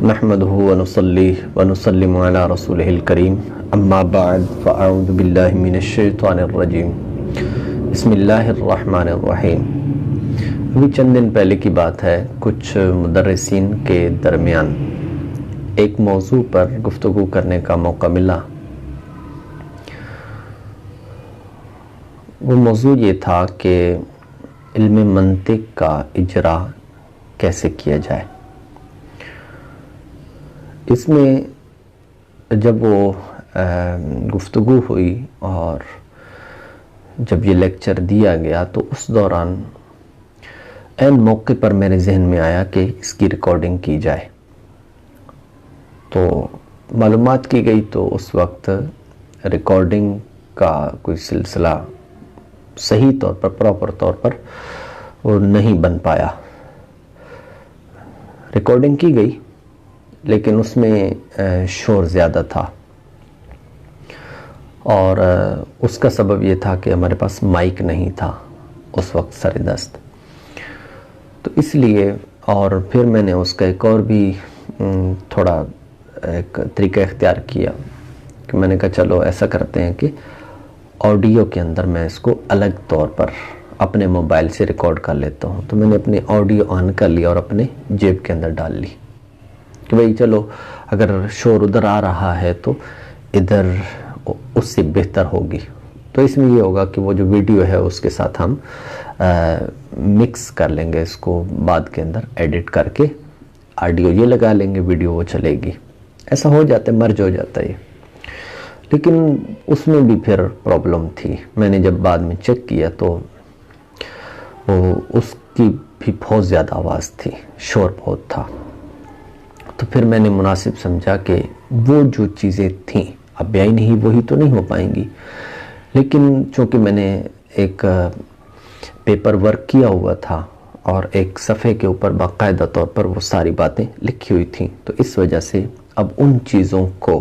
نحمده ونصلي ونسلم على رسوله الكريم اما بعد فاعوذ بالله من الشیطان الرجیم بسم اللہ الرحمن الرحیم۔ ابھی چند دن پہلے کی بات ہے، کچھ مدرسین کے درمیان ایک موضوع پر گفتگو کرنے کا موقع ملا۔ وہ موضوع یہ تھا کہ علم منطق کا اجرا کیسے کیا جائے۔ اس میں جب وہ گفتگو ہوئی اور جب یہ لیکچر دیا گیا تو اس دوران عین موقع پر میرے ذہن میں آیا کہ اس کی ریکارڈنگ کی جائے۔ تو معلومات کی گئی تو اس وقت ریکارڈنگ کا کوئی سلسلہ صحیح طور پر پراپر طور پر وہ نہیں بن پایا۔ ریکارڈنگ کی گئی لیکن اس میں شور زیادہ تھا، اور اس کا سبب یہ تھا کہ ہمارے پاس مائک نہیں تھا اس وقت سر دست، تو اس لیے اور پھر میں نے اس کا ایک اور بھی تھوڑا ایک طریقہ اختیار کیا کہ میں نے کہا چلو ایسا کرتے ہیں کہ آڈیو کے اندر میں اس کو الگ طور پر اپنے موبائل سے ریکارڈ کر لیتا ہوں۔ تو میں نے اپنی آڈیو آن کر لیا اور اپنے جیب کے اندر ڈال لی کہ بھئی چلو اگر شور ادھر آ رہا ہے تو ادھر اس سے بہتر ہوگی۔ تو اس میں یہ ہوگا کہ وہ جو ویڈیو ہے اس کے ساتھ ہم مکس کر لیں گے، اس کو بعد کے اندر ایڈٹ کر کے آڈیو یہ لگا لیں گے، ویڈیو وہ چلے گی۔ ایسا ہو جاتا ہے، مرج ہو جاتا ہے۔ لیکن اس میں بھی پھر پرابلم تھی۔ میں نے جب بعد میں چیک کیا تو وہ اس کی بھی بہت زیادہ آواز تھی، شور بہت تھا۔ تو پھر میں نے مناسب سمجھا کہ وہ جو چیزیں تھیں اب بیائی نہیں، وہی تو نہیں ہو پائیں گی، لیکن چونکہ میں نے ایک پیپر ورک کیا ہوا تھا اور ایک صفحے کے اوپر باقاعدہ طور پر وہ ساری باتیں لکھی ہوئی تھیں، تو اس وجہ سے اب ان چیزوں کو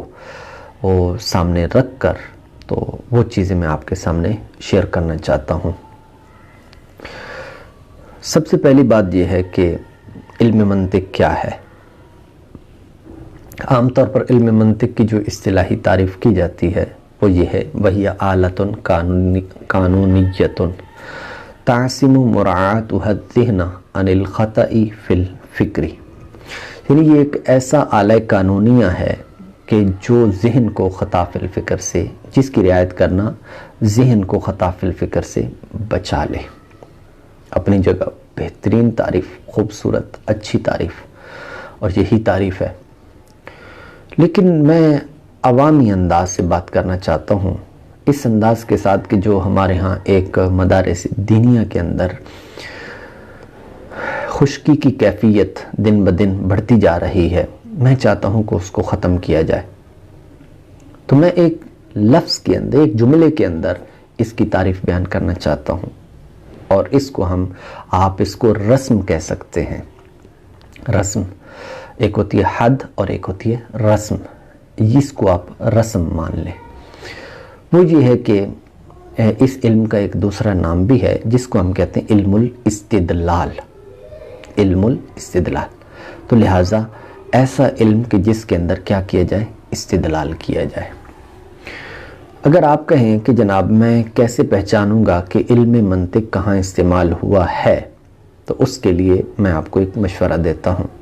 وہ سامنے رکھ کر تو وہ چیزیں میں آپ کے سامنے شیئر کرنا چاہتا ہوں۔ سب سے پہلی بات یہ ہے کہ علم منطق کیا ہے۔ عام طور پر علم منطق کی جو اصطلاحی تعریف کی جاتی ہے وہ یہ ہے، وَهِيَ آلَةٌ قانونیۃ تعصم مراعاتها الذہن عن الخطأ فی الفکر۔ یعنی یہ ایک ایسا آلہ قانونیہ ہے کہ جو ذہن کو خطا فی الفکر سے، جس کی رعایت کرنا ذہن کو خطا فی الفکر سے بچا لے۔ اپنی جگہ بہترین تعریف، خوبصورت اچھی تعریف، اور یہی تعریف ہے۔ لیکن میں عوامی انداز سے بات کرنا چاہتا ہوں، اس انداز کے ساتھ کہ جو ہمارے ہاں ایک مدارس دینیہ کے اندر خشکی کی کیفیت دن بدن بڑھتی جا رہی ہے، میں چاہتا ہوں کہ اس کو ختم کیا جائے۔ تو میں ایک لفظ کے اندر، ایک جملے کے اندر اس کی تعریف بیان کرنا چاہتا ہوں، اور اس کو آپ اس کو رسم کہہ سکتے ہیں۔ رسم ایک ہوتی ہے حد اور ایک ہوتی ہے رسم، اس کو آپ رسم مان لیں۔ وہ یہ ہے کہ اس علم کا ایک دوسرا نام بھی ہے جس کو ہم کہتے ہیں علم الاستدلال۔ علم الاستدلال، تو لہٰذا ایسا علم کہ جس کے اندر کیا کیا جائے، استدلال کیا جائے۔ اگر آپ کہیں کہ جناب میں کیسے پہچانوں گا کہ علم منطق کہاں استعمال ہوا ہے، تو اس کے لیے میں آپ کو ایک مشورہ دیتا ہوں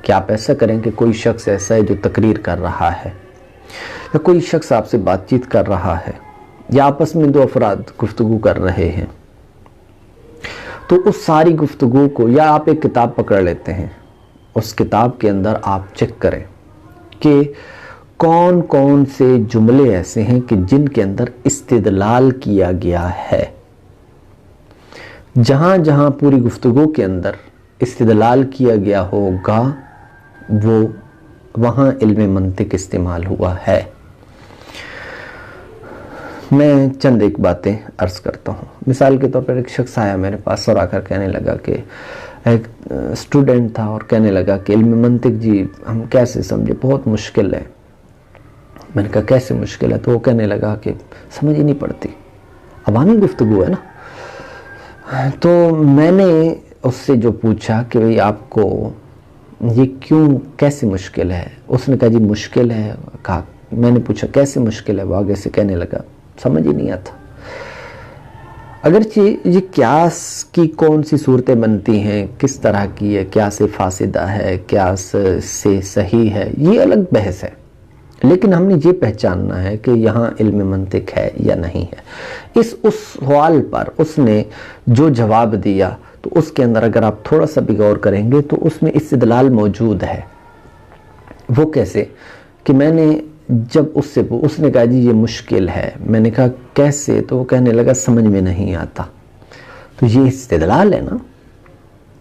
کہ آپ ایسا کریں کہ کوئی شخص ایسا ہے جو تقریر کر رہا ہے، یا کوئی شخص آپ سے بات چیت کر رہا ہے، یا آپس میں دو افراد گفتگو کر رہے ہیں، تو اس ساری گفتگو کو، یا آپ ایک کتاب پکڑ لیتے ہیں، اس کتاب کے اندر آپ چیک کریں کہ کون کون سے جملے ایسے ہیں کہ جن کے اندر استدلال کیا گیا ہے۔ جہاں جہاں پوری گفتگو کے اندر استدلال کیا گیا ہوگا وہ وہاں علم منطق استعمال ہوا ہے۔ میں چند ایک باتیں عرض کرتا ہوں۔ مثال کے طور پر ایک شخص آیا میرے پاس اور آ کر کہنے لگا کہ ایک اسٹوڈنٹ تھا، اور کہنے لگا کہ علم منطق جی ہم کیسے سمجھے، بہت مشکل ہے۔ میں نے کہا کیسے مشکل ہے؟ تو وہ کہنے لگا کہ سمجھ ہی نہیں پڑتی۔ عوامی گفتگو ہے نا۔ تو میں نے اس سے جو پوچھا کہ بھئی آپ کو یہ کیوں کیسے مشکل ہے؟ اس نے کہا جی مشکل ہے. کہا میں نے پوچھا کیسے مشکل ہے؟ وہ آگے سے کہنے لگا سمجھ ہی نہیں آتا. اگرچہ یہ قیاس کی کون سی صورتیں بنتی ہیں، کس طرح کی ہے، قیاس فاسدہ ہے، قیاس سے صحیح ہے، یہ الگ بحث ہے، لیکن ہم نے یہ پہچاننا ہے کہ یہاں علم منطق ہے یا نہیں ہے. اس سوال پر اس نے جو جواب دیا تو اس کے اندر اگر آپ تھوڑا سا بھی غور کریں گے تو اس میں استدلال موجود ہے. وہ کیسے کہ میں نے جب اس نے کہا جی یہ مشکل ہے، میں نے کہا کیسے؟ تو وہ کہنے لگا سمجھ میں نہیں آتا. تو یہ استدلال ہے نا،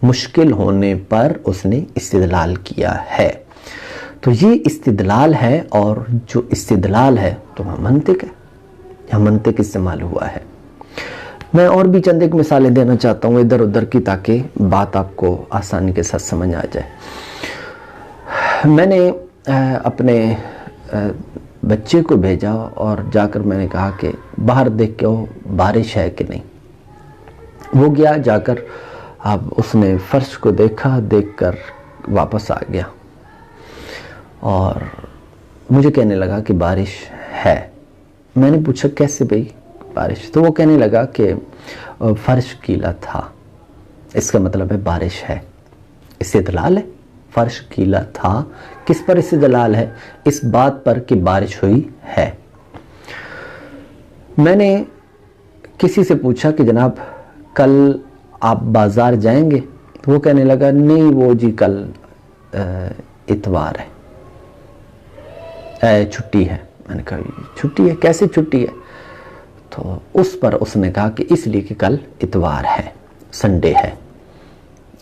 مشکل ہونے پر اس نے استدلال کیا ہے. تو یہ استدلال ہے، اور جو استدلال ہے تو وہ منطق ہے، یہاں منطق استعمال ہوا ہے. میں اور بھی چند ایک مثالیں دینا چاہتا ہوں ادھر ادھر کی، تاکہ بات آپ کو آسانی کے ساتھ سمجھ آ جائے. میں نے اپنے بچے کو بھیجا اور جا کر میں نے کہا کہ باہر دیکھ کے بارش ہے کہ نہیں. وہ گیا، جا کر اب اس نے فرش کو دیکھا، دیکھ کر واپس آ گیا اور مجھے کہنے لگا کہ بارش ہے. میں نے پوچھا کیسے بھئی بارش؟ تو وہ کہنے لگا کہ فرش گیلا تھا، اس کا مطلب ہے بارش ہے. استدلال ہے، فرش گیلا تھا. کس پر استدلال ہے؟ اس بات پر کہ بارش ہوئی ہے. میں نے کسی سے پوچھا کہ جناب کل آپ بازار جائیں گے؟ تو وہ کہنے لگا نہیں وہ جی کل اتوار ہے، چھٹی ہے. میں نے کہا چھٹی ہے؟ کیسے چھٹی ہے؟ تو اس پر اس نے کہا کہ اس لیے کہ کل اتوار ہے، سنڈے ہے.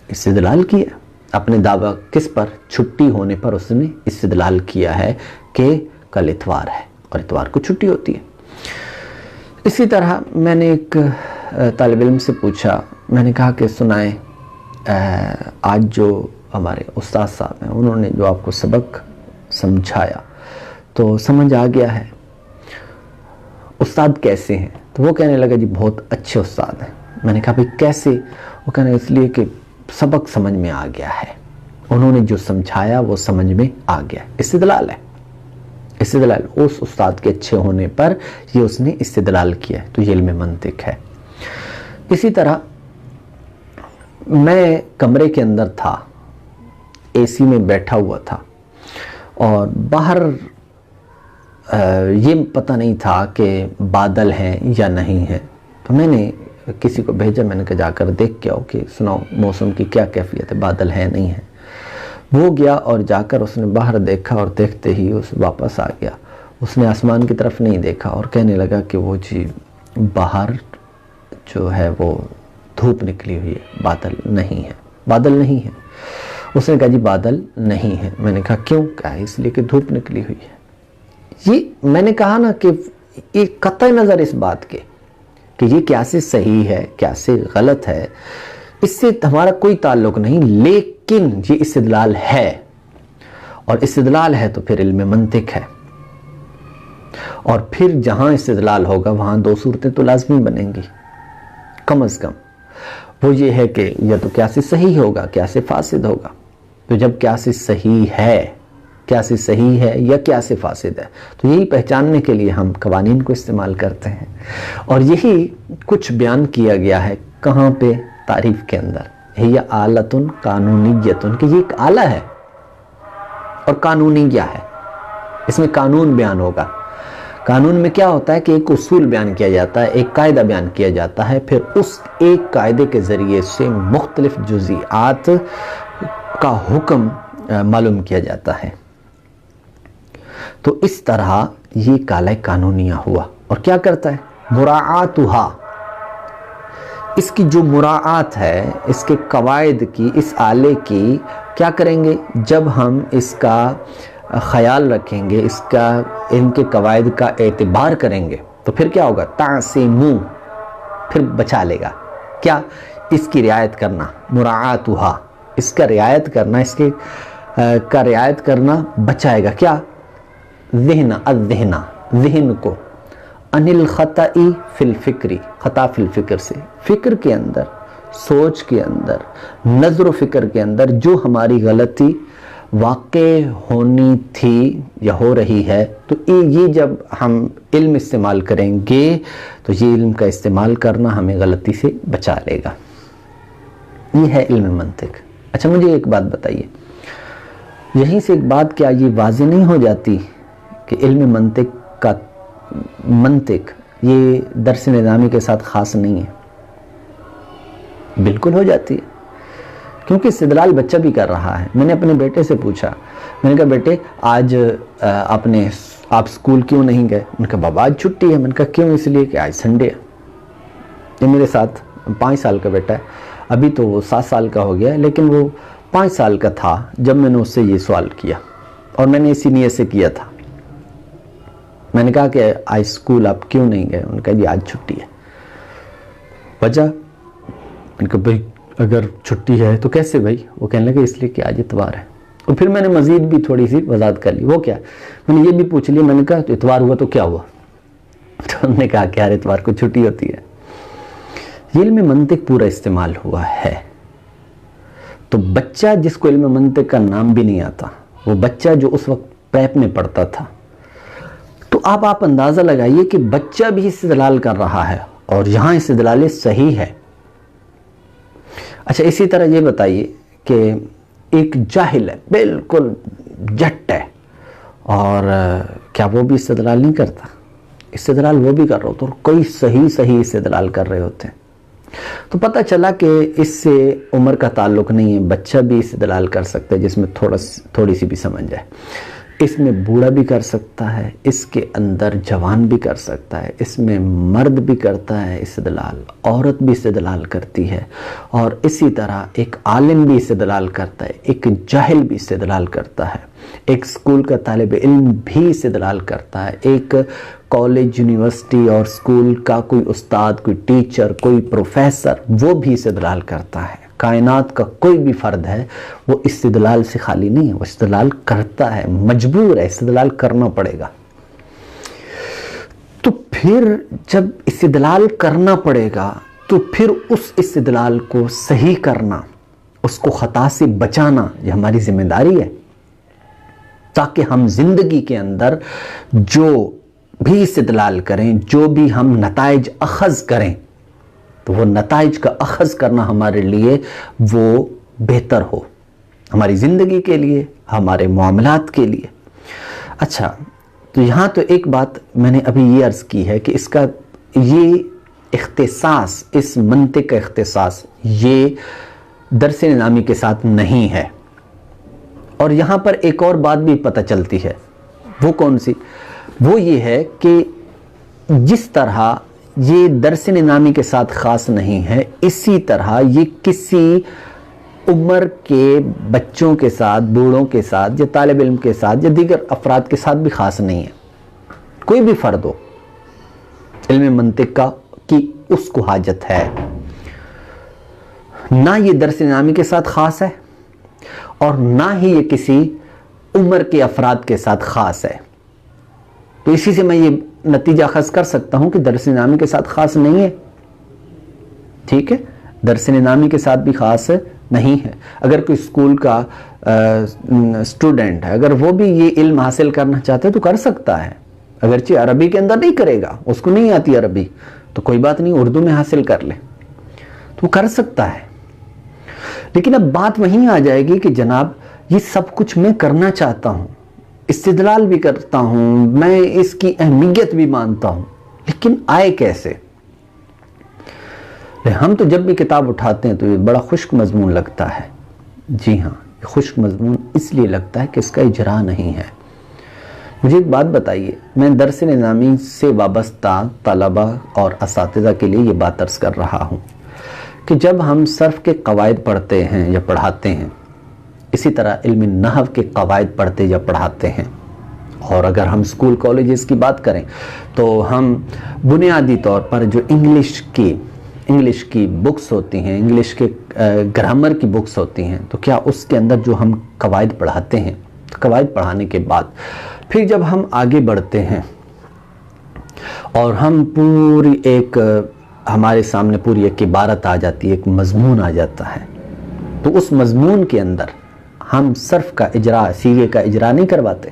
استدلال کیا اپنے دعویٰ کس پر؟ چھٹی ہونے پر اس نے استدلال کیا ہے کہ کل اتوار ہے اور اتوار کو چھٹی ہوتی ہے. اسی طرح میں نے ایک طالب علم سے پوچھا، میں نے کہا کہ سنائیں آج جو ہمارے استاد صاحب ہیں انہوں نے جو آپ کو سبق سمجھایا تو سمجھ آ گیا ہے، استاد کیسے ہیں؟ تو وہ کہنے لگا جی بہت اچھے استاد ہیں. میں نے کہا بھئی کیسے؟ وہ کہنے اس لیے کہ سبق سمجھ میں آ گیا ہے، انہوں نے جو سمجھایا وہ سمجھ میں آ گیا. استدلال ہے، استدلال اس استاد کے اچھے ہونے پر یہ اس نے استدلال کیا ہے، تو یہ علم منطق ہے. اسی طرح میں کمرے کے اندر تھا، اے سی میں بیٹھا ہوا تھا اور باہر یہ پتہ نہیں تھا کہ بادل ہیں یا نہیں ہیں. تو میں نے کسی کو بھیجا، میں نے کہا جا کر دیکھ کے آؤ کہ سناؤ موسم کی کیا کیفیت ہے، بادل ہیں نہیں ہیں. وہ گیا اور جا کر اس نے باہر دیکھا اور دیکھتے ہی اس واپس آ گیا. اس نے آسمان کی طرف نہیں دیکھا اور کہنے لگا کہ وہ جی باہر جو ہے وہ دھوپ نکلی ہوئی ہے، بادل نہیں ہے، بادل نہیں ہے. اس نے کہا جی بادل نہیں ہے. میں نے کہا کیوں؟ کہا اس لیے کہ دھوپ نکلی ہوئی ہے. یہ میں نے کہا نا کہ ایک قطع نظر اس بات کے کہ یہ کیسے صحیح ہے کیسے غلط ہے، اس سے ہمارا کوئی تعلق نہیں، لیکن یہ استدلال ہے، اور استدلال ہے تو پھر علم منطق ہے. اور پھر جہاں استدلال ہوگا وہاں دو صورتیں تو لازمی بنیں گی کم از کم. وہ یہ ہے کہ یا تو قیاس صحیح ہوگا، قیاس فاسد ہوگا. تو جب قیاس صحیح ہے، قیاس صحیح ہے یا قیاس فاسد ہے، تو یہی پہچاننے کے لیے ہم قوانین کو استعمال کرتے ہیں. اور یہی کچھ بیان کیا گیا ہے کہاں پہ؟ تعریف کے اندر. یہ آلۃ قانونیۃ کہ یہ ایک آلہ ہے اور قانونی کیا ہے، اس میں قانون بیان ہوگا. قانون میں کیا ہوتا ہے کہ ایک اصول بیان کیا جاتا ہے، ایک قاعدہ بیان کیا جاتا ہے، پھر اس ایک قاعدے کے ذریعے سے مختلف جزئیات کا حکم معلوم کیا جاتا ہے. تو اس طرح یہ کالہ قانونیہ ہوا. اور کیا کرتا ہے؟ مراعاتھا، اس کی جو مراعات ہے، اس کے قواعد کی، اس آلے کی کیا کریں گے؟ جب ہم اس کا خیال رکھیں گے، اس کا ان کے قواعد کا اعتبار کریں گے تو پھر کیا ہوگا؟ تعصیمو، پھر بچا لے گا. کیا؟ اس کی رعایت کرنا. مراعاتھا، اس کا رعایت کرنا، اس کے کا رعایت کرنا بچائے گا. کیا؟ ذہن، الذہن، ذہن کو، ان الخطأ فی الفکری، خطا فی الفکر سے، فکر کے اندر سوچ کے اندر، نظر و فکر کے اندر جو ہماری غلطی واقع ہونی تھی یا ہو رہی ہے، تو یہ جب ہم علم استعمال کریں گے تو یہ علم کا استعمال کرنا ہمیں غلطی سے بچا لے گا۔ یہ ہے علم منطق۔ اچھا مجھے ایک بات بتائیے، یہیں سے ایک بات کیا یہ واضح نہیں ہو جاتی کہ علم منطق کا منطق یہ درس نظامی کے ساتھ خاص نہیں ہے؟ بالکل ہو جاتی ہے، کیونکہ استدلال بچہ بھی کر رہا ہے۔ میں نے اپنے بیٹے سے پوچھا، میں نے کہا بیٹے آج آپ اسکول کیوں نہیں گئے؟ میں نے کہا بابا آج چھٹی ہے۔ میں نے کہا کیوں؟ اس لیے کہ آج سنڈے ہے۔ یہ میرے ساتھ 5 سال کا بیٹا ہے، ابھی تو وہ 7 سال کا ہو گیا ہے، لیکن وہ 5 سال کا تھا جب میں نے اس سے یہ سوال کیا، اور میں نے اسی نیت سے کیا تھا۔ میں نے کہا کہ آج اسکول آپ کیوں نہیں گئے؟ انہوں نے کہا جی آج چھٹی ہے۔ وجہ؟ میں نے کہا بھائی اگر چھٹی ہے تو کیسے بھائی؟ وہ کہنے لگے اس لیے کہ آج اتوار ہے۔ اور پھر میں نے مزید بھی تھوڑی سی وضاحت کر لی، وہ کیا؟ میں نے یہ بھی پوچھ لیا، میں نے کہا تو اتوار ہوا تو کیا ہوا؟ تو انہوں نے کہا کہ یار اتوار کو چھٹی ہوتی ہے۔ یہ علم منطق پورا استعمال ہوا ہے۔ تو بچہ جس کو علم منطق کا نام بھی نہیں آتا، وہ بچہ جو اس وقت پیپ میں پڑھتا تھا، تو آپ اندازہ لگائیے کہ بچہ بھی استدلال کر رہا ہے، اور یہاں استدلال صحیح ہے۔ اچھا اسی طرح یہ بتائیے کہ ایک جاہل ہے، بالکل جٹ ہے، اور کیا وہ بھی استدلال نہیں کرتا؟ استدلال وہ بھی کر رہا ہوتا، اور کوئی صحیح استدلال کر رہے ہوتے ہیں۔ تو پتہ چلا کہ اس سے عمر کا تعلق نہیں ہے، بچہ بھی استدلال کر سکتا ہے جس میں تھوڑی سی بھی سمجھ جائے، اس میں بوڑھا بھی کر سکتا ہے، اس کے اندر جوان بھی کر سکتا ہے، اس میں مرد بھی کرتا ہے استدلال، عورت بھی استدلال کرتی ہے، اور اسی طرح ایک عالم بھی استدلال کرتا ہے، ایک جاہل بھی استدلال کرتا ہے، ایک اسکول کا طالب علم بھی استدلال کرتا ہے، ایک کالج یونیورسٹی اور اسکول کا کوئی استاد، کوئی ٹیچر، کوئی پروفیسر، وہ بھی استدلال کرتا ہے۔ کائنات کا کوئی بھی فرد ہے وہ استدلال سے خالی نہیں ہے، وہ استدلال کرتا ہے، مجبور ہے، استدلال کرنا پڑے گا۔ تو پھر جب استدلال کرنا پڑے گا تو پھر اس استدلال کو صحیح کرنا، اس کو خطا سے بچانا، یہ ہماری ذمہ داری ہے، تاکہ ہم زندگی کے اندر جو بھی استدلال کریں، جو بھی ہم نتائج اخذ کریں، تو وہ نتائج کا اخذ کرنا ہمارے لیے وہ بہتر ہو، ہماری زندگی کے لیے، ہمارے معاملات کے لیے۔ اچھا تو یہاں تو ایک بات میں نے ابھی یہ عرض کی ہے کہ اس کا یہ اختصاص، اس منطق کا اختصاص یہ درس نظامی کے ساتھ نہیں ہے۔ اور یہاں پر ایک اور بات بھی پتہ چلتی ہے، وہ کون سی؟ وہ یہ ہے کہ جس طرح یہ درس نظامی کے ساتھ خاص نہیں ہے، اسی طرح یہ کسی عمر کے بچوں کے ساتھ، بوڑھوں کے ساتھ، یا طالب علم کے ساتھ، یا دیگر افراد کے ساتھ بھی خاص نہیں ہے۔ کوئی بھی فرد ہو، علم منطق کی اس کو حاجت ہے، نہ یہ درس نظامی کے ساتھ خاص ہے، اور نہ ہی یہ کسی عمر کے افراد کے ساتھ خاص ہے۔ تو اسی سے میں یہ نتیجہ اخذ کر سکتا ہوں کہ درس نظامی کے ساتھ خاص نہیں ہے، ٹھیک ہے، درس نظامی کے ساتھ بھی خاص نہیں ہے۔ اگر کوئی اسکول کا اسٹوڈنٹ ہے، اگر وہ بھی یہ علم حاصل کرنا چاہتا ہے تو کر سکتا ہے، اگرچہ عربی کے اندر نہیں کرے گا، اس کو نہیں آتی عربی، تو کوئی بات نہیں، اردو میں حاصل کر لے، تو کر سکتا ہے۔ لیکن اب بات وہیں آ جائے گی کہ جناب یہ سب کچھ میں کرنا چاہتا ہوں، استدلال بھی کرتا ہوں، میں اس کی اہمیت بھی مانتا ہوں، لیکن آئے کیسے؟ ہم تو جب بھی کتاب اٹھاتے ہیں تو یہ بڑا خشک مضمون لگتا ہے۔ جی ہاں، یہ خشک مضمون اس لیے لگتا ہے کہ اس کا اجرا نہیں ہے۔ مجھے ایک بات بتائیے، میں درس نظامی سے وابستہ طلبہ اور اساتذہ کے لیے یہ بات عرض کر رہا ہوں کہ جب ہم صرف کے قواعد پڑھتے ہیں یا پڑھاتے ہیں، اسی طرح علم نحو کے قواعد پڑھتے یا پڑھاتے ہیں، اور اگر ہم اسکول کالجز کی بات کریں تو ہم بنیادی طور پر جو انگلش کی بکس ہوتی ہیں، انگلش کے گرامر کی بکس ہوتی ہیں، تو کیا اس کے اندر جو ہم قواعد پڑھاتے ہیں، قواعد پڑھانے کے بعد پھر جب ہم آگے بڑھتے ہیں اور ہم پوری ایک ہمارے سامنے پوری ایک عبارت آ جاتی ہے، ایک مضمون آ جاتا ہے، تو اس مضمون کے اندر ہم صرف کا اجرا، سیغے کا اجرا نہیں کرواتے.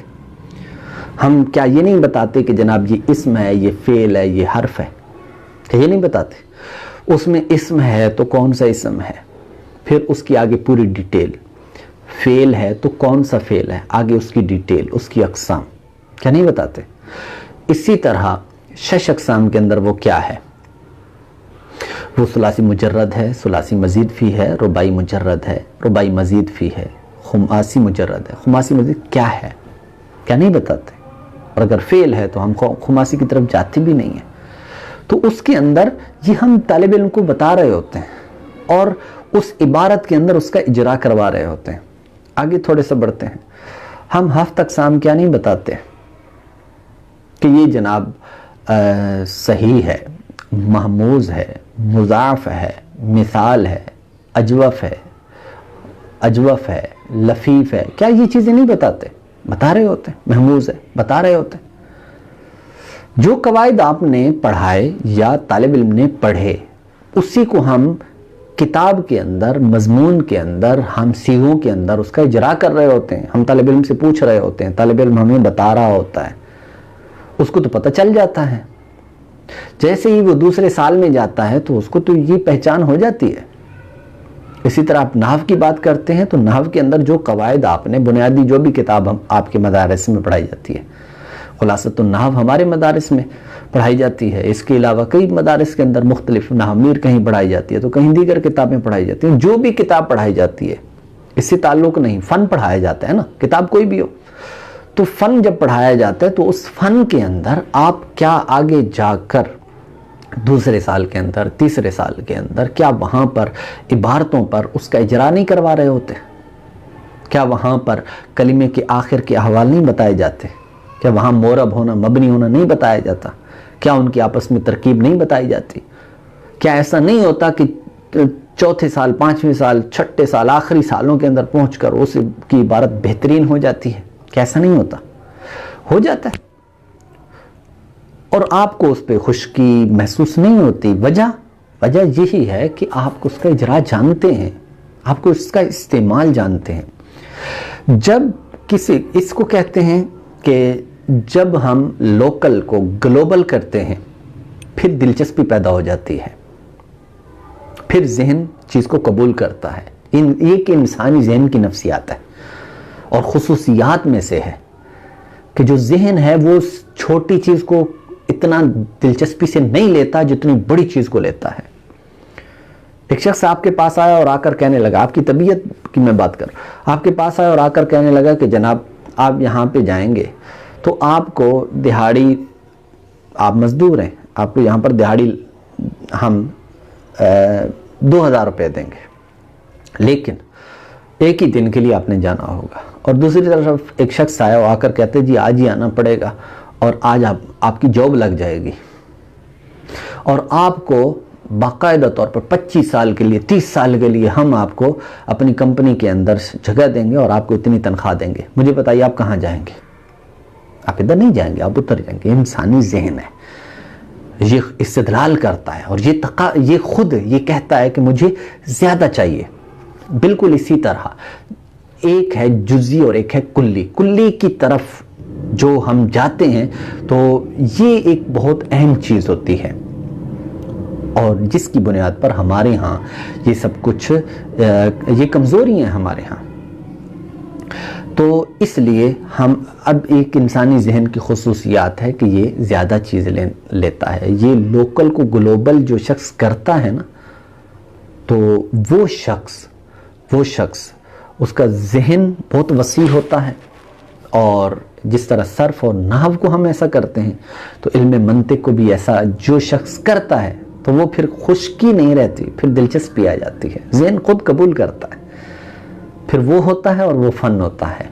ہم کیا یہ نہیں بتاتے کہ جناب یہ اسم ہے، یہ فعل ہے، یہ حرف ہے؟ یہ نہیں بتاتے. اس میں اسم ہے تو کون سا اسم ہے، پھر اس کی آگے پوری ڈیٹیل. فعل ہے تو کون سا فعل ہے، آگے اس کی ڈیٹیل، اس کی اقسام. کیا نہیں بتاتے؟ اسی طرح 6 اقسام کے اندر وہ کیا ہے، وہ ثلاثی مجرد ہے، ثلاثی مزید فی ہے، رباعی مجرد ہے، رباعی مزید فی ہے، خماسی مجرد ہے، خماسی مزید کیا ہے، کیا نہیں بتاتے. اور اگر فعل ہے تو ہم خماسی کی طرف جاتے بھی نہیں ہیں. تو اس کے اندر یہ ہم طالب علم کو بتا رہے ہوتے ہیں اور اس عبارت کے اندر اس کا اجرا کروا رہے ہوتے ہیں. آگے تھوڑے سے بڑھتے ہیں. ہم 7 اقسام کیا نہیں بتاتے کہ یہ جناب صحیح ہے، محموز ہے، مضاعف ہے، مثال ہے، اجوف ہے، لفیف ہے. کیا یہ چیزیں نہیں بتاتے؟ بتا رہے ہوتے ہیں. محموز ہے، بتا رہے ہوتے ہیں. جو قواعد آپ نے پڑھائے یا طالب علم نے پڑھے، اسی کو ہم کتاب کے اندر، مضمون کے اندر، ہم سیغوں کے اندر اس کا اجرا کر رہے ہوتے ہیں. ہم طالب علم سے پوچھ رہے ہوتے ہیں، طالب علم ہمیں بتا رہا ہوتا ہے، اس کو تو پتہ چل جاتا ہے. جیسے ہی وہ دوسرے سال میں جاتا ہے تو اس کو تو یہ پہچان ہو جاتی ہے. اسی طرح آپ نحو کی بات کرتے ہیں تو نحو کے اندر جو قواعد آپ نے بنیادی جو بھی کتاب آپ کے مدارس میں پڑھائی جاتی ہے، خلاصۃ النحو ہمارے مدارس میں پڑھائی جاتی ہے. اس کے علاوہ کئی مدارس کے اندر مختلف نحو میر کہیں پڑھائی جاتی ہے تو کہیں دیگر کتابیں پڑھائی جاتی ہیں. جو بھی کتاب پڑھائی جاتی ہے اس سے تعلق نہیں، فن پڑھایا جاتا ہے نا، کتاب کوئی بھی ہو. تو فن جب پڑھایا جاتا ہے تو اس فن کے اندر آپ کیا آگے جا کر دوسرے سال کے اندر، تیسرے سال کے اندر کیا وہاں پر عبارتوں پر اس کا اجرا نہیں کروا رہے ہوتے؟ کیا وہاں پر کلمے کے آخر کے احوال نہیں بتائے جاتے؟ کیا وہاں مورب ہونا، مبنی ہونا نہیں بتایا جاتا؟ کیا ان کی آپس میں ترکیب نہیں بتائی جاتی؟ کیا ایسا نہیں ہوتا کہ 4تھے سال، 5ویں سال، 6ٹھے سال، آخری سالوں کے اندر پہنچ کر اس کی عبارت بہترین ہو جاتی ہے؟ کیا ایسا نہیں ہوتا؟ ہو جاتا ہے. اور آپ کو اس پہ خوشکی محسوس نہیں ہوتی. وجہ یہی ہے کہ آپ اس کا اجرا جانتے ہیں، آپ کو اس کا استعمال جانتے ہیں. جب اس کو کہتے ہیں کہ جب ہم لوکل کو گلوبل کرتے ہیں پھر دلچسپی پیدا ہو جاتی ہے، پھر ذہن چیز کو قبول کرتا ہے. یہ کہ انسانی ذہن کی نفسیات ہے اور خصوصیات میں سے ہے کہ جو ذہن ہے وہ چھوٹی چیز کو اتنا دلچسپی سے نہیں لیتا جتنی بڑی چیز کو لیتا ہے. ایک شخص آپ کے پاس آیا اور آ کر کہنے لگا، آپ کی طبیعت کی میں بات کر، آپ کے پاس آیا اور آ کر کہنے لگا کہ جناب آپ یہاں پہ جائیں گے تو آپ کو دہاڑی، آپ مزدور ہیں، آپ کو یہاں پر دہاڑی ہم 2000 روپے دیں گے، لیکن ایک ہی دن کے لیے آپ نے جانا ہوگا. اور دوسری طرف ایک شخص آیا اور آ کر کہتے جی آج ہی آنا پڑے گا اور آج آپ کی جاب لگ جائے گی اور آپ کو باقاعدہ طور پر 25 سال کے لیے، 30 سال کے لیے ہم آپ کو اپنی کمپنی کے اندر جگہ دیں گے اور آپ کو اتنی تنخواہ دیں گے. مجھے بتائیے آپ کہاں جائیں گے؟ آپ ادھر نہیں جائیں گے، آپ اتر جائیں گے. انسانی ذہن ہے، یہ استدلال کرتا ہے اور یہ خود یہ کہتا ہے کہ مجھے زیادہ چاہیے. بالکل اسی طرح ایک ہے جزئی اور ایک ہے کلی کی طرف جو ہم جاتے ہیں تو یہ ایک بہت اہم چیز ہوتی ہے اور جس کی بنیاد پر ہمارے ہاں یہ سب کچھ یہ کمزوری ہیں ہمارے ہاں. تو اس لیے ہم اب ایک انسانی ذہن کی خصوصیات ہے کہ یہ زیادہ چیز لیتا ہے. یہ لوکل کو گلوبل جو شخص کرتا ہے نا، تو وہ شخص اس کا ذہن بہت وسیع ہوتا ہے. اور جس طرح صرف اور نحو کو ہم ایسا کرتے ہیں تو علم منطق کو بھی ایسا جو شخص کرتا ہے تو وہ پھر خشکی نہیں رہتی، پھر دلچسپی آ جاتی ہے، ذہن خود قبول کرتا ہے، پھر وہ ہوتا ہے اور وہ فن ہوتا ہے.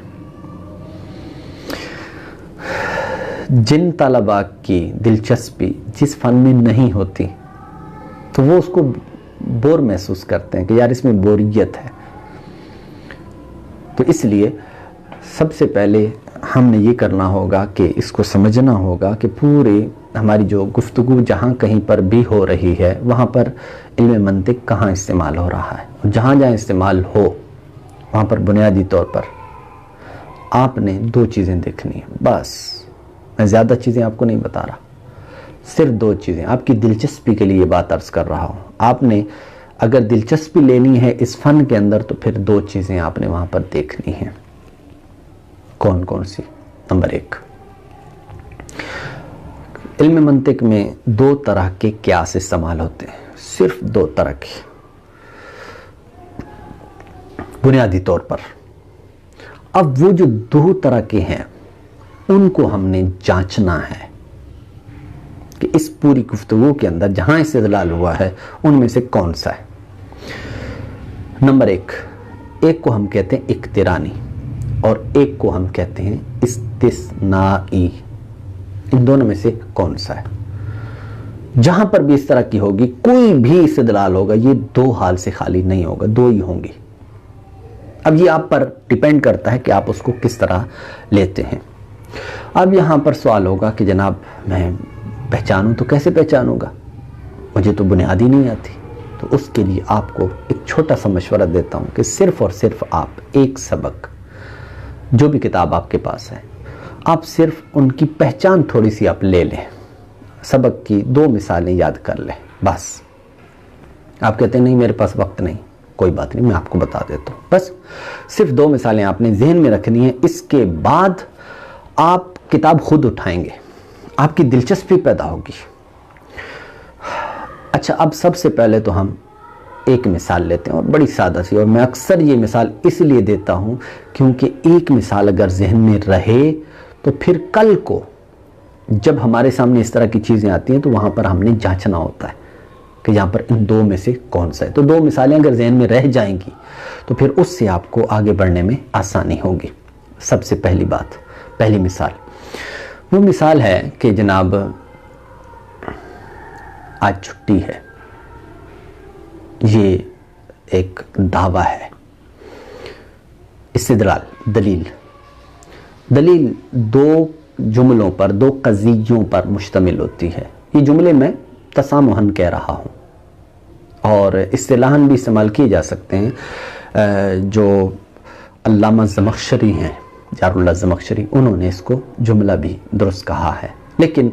جن طلباء کی دلچسپی جس فن میں نہیں ہوتی تو وہ اس کو بور محسوس کرتے ہیں کہ یار اس میں بوریت ہے. تو اس لیے سب سے پہلے ہم نے یہ کرنا ہوگا کہ اس کو سمجھنا ہوگا کہ پورے ہماری جو گفتگو جہاں کہیں پر بھی ہو رہی ہے وہاں پر علم منطق کہاں استعمال ہو رہا ہے، اور جہاں جہاں استعمال ہو وہاں پر بنیادی طور پر آپ نے 2 چیزیں دیکھنی ہیں بس. میں زیادہ چیزیں آپ کو نہیں بتا رہا، صرف 2 چیزیں. آپ کی دلچسپی کے لیے یہ بات عرض کر رہا ہوں. آپ نے اگر دلچسپی لینی ہے اس فن کے اندر تو پھر 2 چیزیں آپ نے وہاں پر دیکھنی ہیں. کون کون سی؟ نمبر 1، علم منطق میں 2 طرح کے قیاس استعمال ہوتے ہیں، صرف 2 طرح کے بنیادی طور پر. اب وہ جو 2 طرح کے ہیں ان کو ہم نے جانچنا ہے کہ اس پوری گفتگو کے اندر جہاں استدلال ہوا ہے ان میں سے کون سا ہے. نمبر 1 کو ہم کہتے ہیں اقترانی اور 1 کو ہم کہتے ہیں استثنائی. ان دونوں میں سے کون سا ہے؟ جہاں پر بھی اس طرح کی ہوگی کوئی بھی استدلال ہوگا یہ 2 حال سے خالی نہیں ہوگا، 2 ہی ہوں گی. اب یہ آپ پر ڈیپینڈ کرتا ہے کہ آپ اس کو کس طرح لیتے ہیں. اب یہاں پر سوال ہوگا کہ جناب میں پہچانوں تو کیسے پہچانوں گا، مجھے تو بنیادی نہیں آتی. تو اس کے لیے آپ کو ایک چھوٹا سا مشورہ دیتا ہوں کہ صرف اور صرف آپ ایک سبق، جو بھی کتاب آپ کے پاس ہے، آپ صرف ان کی پہچان تھوڑی سی آپ لے لیں، سبق کی 2 مثالیں یاد کر لیں بس. آپ کہتے ہیں نہیں میرے پاس وقت نہیں، کوئی بات نہیں، میں آپ کو بتا دیتا ہوں. بس صرف 2 مثالیں آپ نے ذہن میں رکھنی ہیں. اس کے بعد آپ کتاب خود اٹھائیں گے، آپ کی دلچسپی پیدا ہوگی. اچھا، اب سب سے پہلے تو ہم ایک مثال لیتے ہیں اور بڑی سادہ سی، اور میں اکثر یہ مثال اس لیے دیتا ہوں کیونکہ ایک مثال اگر ذہن میں رہے تو پھر کل کو جب ہمارے سامنے اس طرح کی چیزیں آتی ہیں تو وہاں پر ہم نے جانچنا ہوتا ہے کہ یہاں پر ان 2 میں سے کون سا ہے. تو 2 مثالیں اگر ذہن میں رہ جائیں گی تو پھر اس سے آپ کو آگے بڑھنے میں آسانی ہوگی. سب سے پہلی مثال، وہ مثال ہے کہ جناب آج چھٹی ہے. یہ ایک دعویٰ ہے. استدلال، دلیل 2 جملوں پر، 2 قضیوں پر مشتمل ہوتی ہے. یہ جملے میں تسامحاً کہہ رہا ہوں اور اصطلاحاً بھی استعمال کیے جا سکتے ہیں. جو علامہ زمخشری ہیں، جار اللہ زمخشری، انہوں نے اس کو جملہ بھی درست کہا ہے. لیکن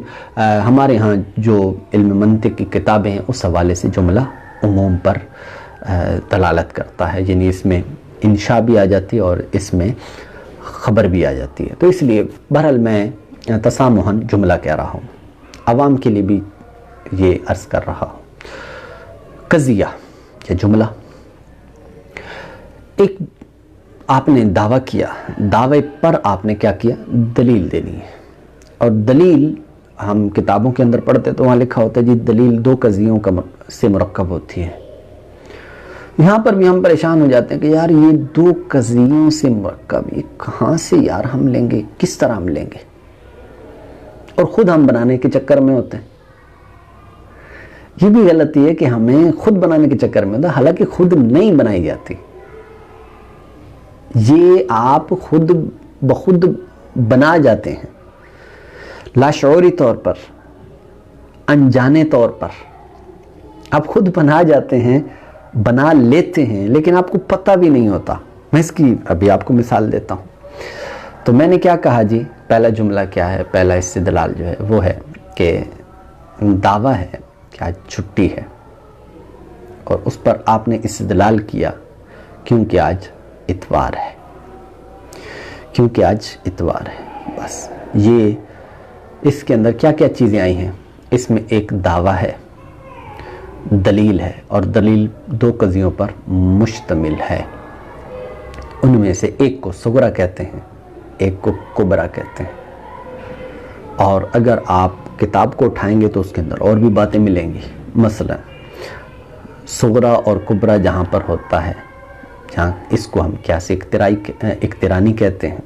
ہمارے ہاں جو علم منطق کی کتابیں ہیں اس حوالے سے جملہ عموم پر دلالت کرتا ہے، یعنی اس میں انشاء بھی آ جاتی ہے اور اس میں خبر بھی آ جاتی ہے. تو اس لیے بہرحال میں تسامحاً جملہ کہہ رہا ہوں، عوام کے لیے بھی یہ عرض کر رہا ہوں. قضیہ یا جملہ، ایک آپ نے دعویٰ کیا، دعوے پر آپ نے کیا کیا؟ دلیل دینی ہے. اور دلیل ہم کتابوں کے اندر پڑھتے تو وہاں لکھا ہوتا ہے جی دلیل 2 قضیوں سے مرکب ہوتی ہے. یہاں پر بھی ہم پریشان ہو جاتے ہیں کہ یار یہ 2 قضیوں سے مرکب، یہ کہاں سے یار ہم لیں گے، کس طرح ہم لیں گے، اور خود ہم بنانے کے چکر میں ہوتے ہیں. یہ بھی غلطی ہے کہ ہمیں خود بنانے کے چکر میں ہوتا ہے، حالانکہ خود نہیں بنائی جاتی. یہ آپ خود بخود بنا جاتے ہیں، لاشعوری طور پر، انجانے طور پر آپ خود بنا جاتے ہیں، بنا لیتے ہیں، لیکن آپ کو پتہ بھی نہیں ہوتا. میں اس کی ابھی آپ کو مثال دیتا ہوں. تو میں نے کیا کہا جی، پہلا جملہ کیا ہے، پہلا استدلال جو ہے وہ ہے کہ دعویٰ ہے کہ آج چھٹی ہے، اور اس پر آپ نے استدلال کیا کیونکہ آج اتوار ہے، بس یہ اس کے اندر کیا کیا چیزیں آئی ہیں. اس میں ایک دعویٰ ہے، دلیل ہے، اور دلیل 2 قضیوں پر مشتمل ہے. ان میں سے ایک کو صغرا کہتے ہیں، ایک کو کبرا کہتے ہیں. اور اگر آپ کتاب کو اٹھائیں گے تو اس کے اندر اور بھی باتیں ملیں گی. مثلا صغرا اور کبرا جہاں پر ہوتا ہے، جہاں اس کو ہم قیاس اقترانی کہتے ہیں.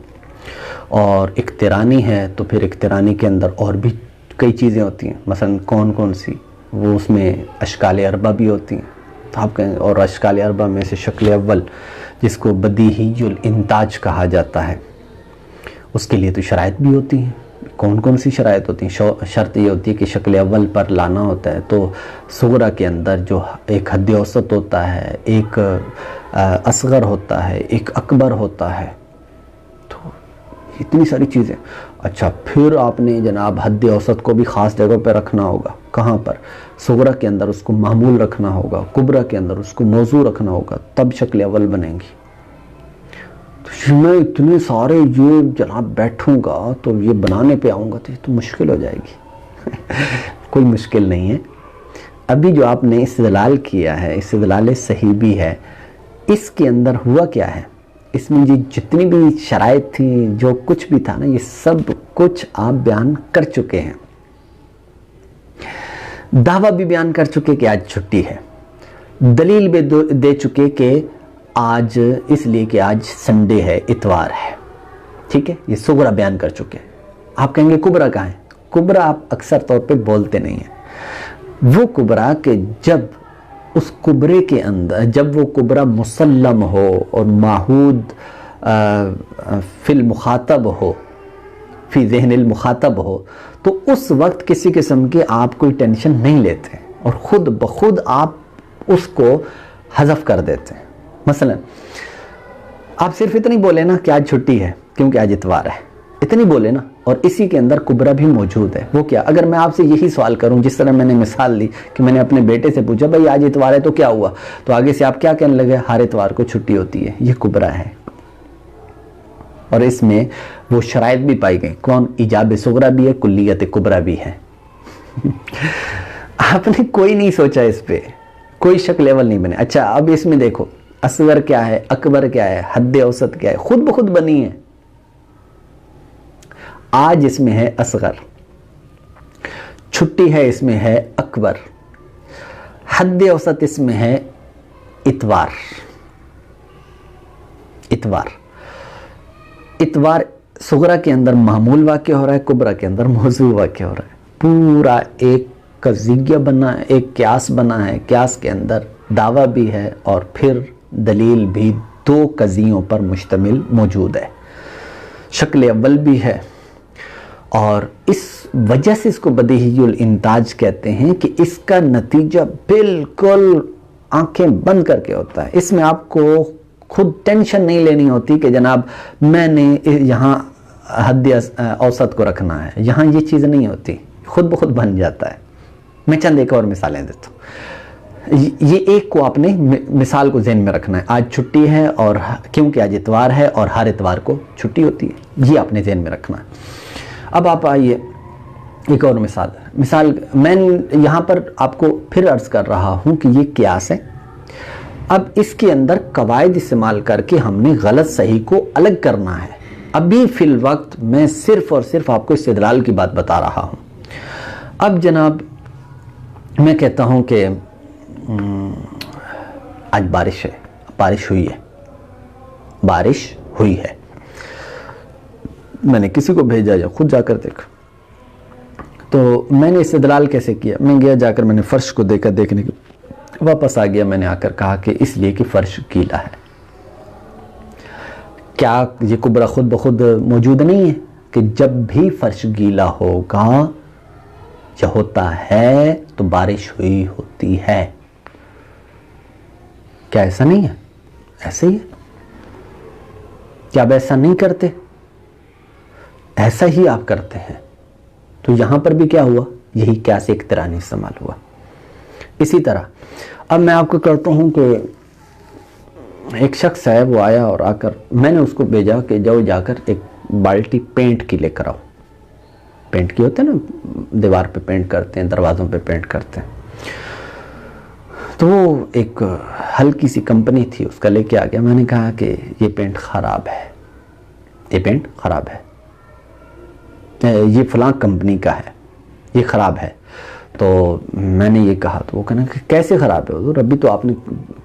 اور اقترانی ہے تو پھر اقترانی کے اندر اور بھی کئی چیزیں ہوتی ہیں. مثلا کون سی، وہ اس میں اشکال اربع بھی ہوتی ہیں. تو آپ کہیں، اور اشکال اربع میں سے شکل اول جس کو بدیہی الانتاج کہا جاتا ہے، اس کے لیے تو شرائط بھی ہوتی ہیں. کون کون سی شرائط ہوتی ہیں؟ شرط یہ ہوتی ہے کہ شکل اول پر لانا ہوتا ہے، تو صغرا کے اندر جو ایک حد اوسط ہوتا ہے، ایک اصغر ہوتا ہے، ایک اکبر ہوتا ہے، تو اتنی ساری چیزیں. اچھا پھر آپ نے جناب حد اوسط کو بھی خاص جگہ پہ رکھنا ہوگا. کہاں پر؟ صغرا کے اندر اس کو معمول رکھنا ہوگا، کبرا کے اندر اس کو موضوع رکھنا ہوگا، تب شکل اول بنے گی. تو میں اتنے سارے یہ جناب بیٹھوں گا تو یہ بنانے پہ آؤں گا تو مشکل ہو جائے گی. کوئی مشکل نہیں ہے. ابھی جو آپ نے استدلال کیا ہے، استدلال صحیح بھی ہے. اس کے اندر ہوا کیا ہے؟ اس میں جتنی بھی شرائط تھی، جو کچھ بھی تھا نا، یہ سب کچھ آپ بیان کر چکے ہیں. دعویٰ بھی بیان کر چکے کہ آج چھٹی ہے، دلیل بھی دے چکے کہ آج اس لیے کہ آج سنڈے ہے، اتوار ہے. ٹھیک ہے، یہ صغرا بیان کر چکے. آپ کہیں گے کبرا کہاں ہے؟ کبرا آپ اکثر طور پہ بولتے نہیں ہیں. وہ کبرا کہ جب اس کبرے کے اندر، جب وہ کبرا مسلم ہو اور معہود فی المخاطب ہو، فی ذہن المخاطب ہو، تو اس وقت کسی قسم کے آپ کوئی ٹینشن نہیں لیتے اور خود بخود آپ اس کو حذف کر دیتے ہیں. مثلا آپ صرف اتنی بولے نا کہ آج چھٹی ہے کیونکہ آج اتوار ہے، اتنی بولے نا، اور اسی کے اندر کبرا بھی موجود ہے. وہ کیا؟ اگر میں آپ سے یہی سوال کروں، جس طرح میں نے مثال دی کہ میں نے اپنے بیٹے سے پوچھا بھائی آج اتوار ہے تو کیا ہوا، تو آگے سے آپ کیا کہنے لگے؟ ہر اتوار کو چھٹی ہوتی ہے. یہ کبرا ہے، اور اس میں وہ شرائط بھی پائی گئی. کون؟ ایجاب صغرا بھی ہے، کلیت کبرا بھی ہے. آپ نے کوئی نہیں سوچا اس پہ، کوئی شکل اول نہیں بنے. اچھا اب اس میں دیکھو، اصغر کیا ہے، اکبر کیا ہے، حد اوسط کیا ہے، خود بخود بنی ہے. آج اس میں ہے اصغر، چھٹی ہے اس میں ہے اکبر، حد اوسط اس میں ہے اتوار. اتوار صغرا کے اندر معمول واقع ہو رہا ہے، کبرا کے اندر موضوع واقع ہو رہا ہے. پورا ایک قضیہ بنا ہے، ایک قیاس بنا ہے. قیاس کے اندر دعویٰ بھی ہے اور پھر دلیل بھی، دو قضیوں پر مشتمل موجود ہے. شکل اول بھی ہے، اور اس وجہ سے اس کو بدیہی الانتاج کہتے ہیں کہ اس کا نتیجہ بالکل آنکھیں بند کر کے ہوتا ہے. اس میں آپ کو خود ٹینشن نہیں لینی ہوتی کہ جناب میں نے یہاں حد اوسط کو رکھنا ہے. یہاں یہ چیز نہیں ہوتی، خود بخود بن جاتا ہے. میں چند ایک اور مثالیں دیتا ہوں. یہ ایک کو آپ نے مثال کو ذہن میں رکھنا ہے. آج چھٹی ہے اور کیونکہ آج اتوار ہے اور ہر اتوار کو چھٹی ہوتی ہے، یہ آپ نے ذہن میں رکھنا ہے. اب آپ آئیے ایک اور مثال میں یہاں پر آپ کو پھر عرض کر رہا ہوں کہ یہ قیاس ہے. اب اس کے اندر قواعد استعمال کر کے ہم نے غلط صحیح کو الگ کرنا ہے. ابھی فی الوقت میں صرف اور صرف آپ کو استدلال کی بات بتا رہا ہوں. اب جناب میں کہتا ہوں کہ آج بارش ہے، بارش ہوئی ہے. میں نے کسی کو بھیجا یا خود جا کر دیکھا. تو میں نے استدلال کیسے کیا؟ میں گیا، جا کر میں نے فرش کو دیکھا، دیکھنے کے واپس آ گیا. میں نے آ کر کہا کہ اس لیے کہ فرش گیلا ہے. کیا یہ کبرا خود بخود موجود نہیں ہے کہ جب بھی فرش گیلا ہوگا یا ہوتا ہے تو بارش ہوئی ہوتی ہے؟ کیا ایسا نہیں ہے؟ ایسے ہی ہے. کیا آپ ایسا نہیں کرتے؟ ایسا ہی آپ کرتے ہیں. تو یہاں پر بھی کیا ہوا؟ یہی قیاس اقترانی استعمال ہوا. اسی طرح اب میں آپ کو کرتا ہوں کہ ایک شخص ہے، وہ آیا اور آ کر میں نے اس کو بھیجا کہ جاؤ جا کر ایک بالٹی پینٹ کی لے کر آؤ. پینٹ کی ہوتے ہیں نا، دیوار پہ پینٹ کرتے ہیں، دروازوں پہ پینٹ کرتے ہیں. تو وہ ایک ہلکی سی کمپنی تھی، اس کا لے کے آ گیا. میں نے کہا کہ یہ پینٹ خراب ہے، یہ فلاں کمپنی کا ہے، یہ خراب ہے. تو میں نے یہ کہا تو وہ کہنا کہ کیسے خراب ہے حضور، ابھی تو آپ نے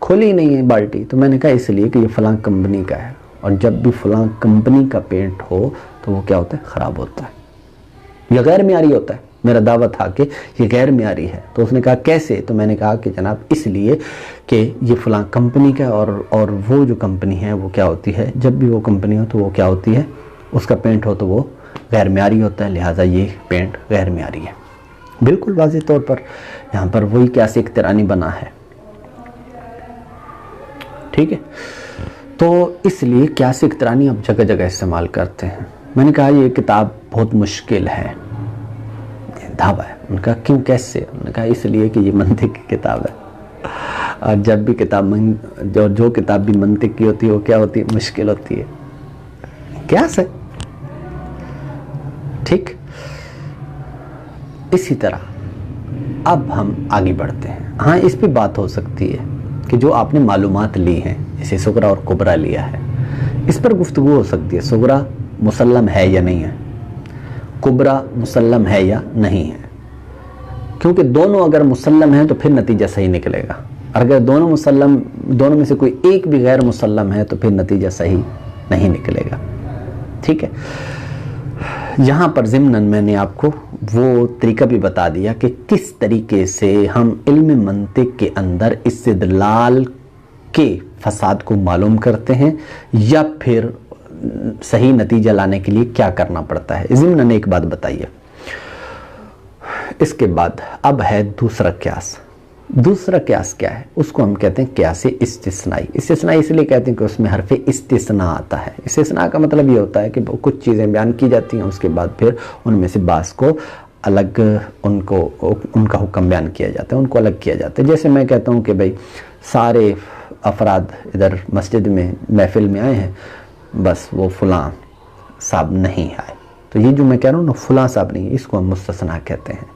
کھولی ہی نہیں ہے بالٹی. تو میں نے کہا اس لیے کہ یہ فلاں کمپنی کا ہے، اور جب بھی فلاں کمپنی کا پینٹ ہو تو وہ کیا ہوتا ہے؟ خراب ہوتا ہے، یہ غیر معیاری ہوتا ہے. میرا دعویٰ تھا کہ یہ غیر معیاری ہے. تو اس نے کہا کیسے؟ تو میں نے کہا کہ جناب اس لیے کہ یہ فلاں کمپنی کا، اور وہ جو کمپنی ہے وہ کیا ہوتی ہے، جب بھی وہ کمپنی ہو تو وہ کیا ہوتی ہے، اس کا پینٹ ہو تو وہ غیر معیاری ہوتا ہے، لہٰذا یہ پینٹ غیر معیاری ہے۔ بالکل واضح طور پر یہاں پر وہی قیاس اقترانی بنا ہے، ٹھیک ہے۔ تو اس لیے قیاس اقترانی اب جگہ جگہ استعمال کرتے ہیں۔ میں نے کہا یہ کتاب بہت مشکل ہے، دعویٰ ہے۔ ان کا کیوں، کیسے؟ انہوں نے کہا اس لیے کہ یہ منطق کی کتاب ہے، اور جب بھی کتاب جو کتاب بھی منطق کی ہوتی ہے وہ کیا ہوتی ہے؟ مشکل ہوتی ہے، قیاس ہے، ٹھیک۔ اسی طرح اب ہم آگے بڑھتے ہیں۔ ہاں اس پہ بات ہو سکتی ہے کہ جو آپ نے معلومات لی ہیں، جیسے صغریٰ اور کبریٰ لیا ہے، اس پر گفتگو ہو سکتی ہے۔ صغریٰ مسلم ہے یا نہیں ہے، کبریٰ مسلم ہے یا نہیں ہے، کیونکہ دونوں اگر مسلم ہیں تو پھر نتیجہ صحیح نکلے گا، اگر دونوں میں سے کوئی ایک بھی غیر مسلم ہے تو پھر نتیجہ صحیح نہیں نکلے گا، ٹھیک ہے۔ یہاں پر ضمناً میں نے آپ کو وہ طریقہ بھی بتا دیا کہ کس طریقے سے ہم علم منطق کے اندر استدلال کے فساد کو معلوم کرتے ہیں، یا پھر صحیح نتیجہ لانے کے لیے کیا کرنا پڑتا ہے۔ ضمناً ایک بات بتائیے، اس کے بعد اب ہے دوسرا قیاس۔ دوسرا قیاس کیا ہے؟ اس کو ہم کہتے ہیں قیاس استثنائی۔ استثنائی اس لیے کہتے ہیں کہ اس میں حرف استثناء آتا ہے۔ استثناء کا مطلب یہ ہوتا ہے کہ کچھ چیزیں بیان کی جاتی ہیں، اس کے بعد پھر ان میں سے بعض کو الگ ان کا حکم بیان کیا جاتا ہے، ان کو الگ کیا جاتا ہے۔ جیسے میں کہتا ہوں کہ بھئی سارے افراد ادھر مسجد میں محفل میں آئے ہیں، بس وہ فلاں صاحب نہیں آئے، تو یہ جو میں کہہ رہا ہوں نا فلاں صاحب نہیں، اس کو ہم مستثنیٰ کہتے ہیں۔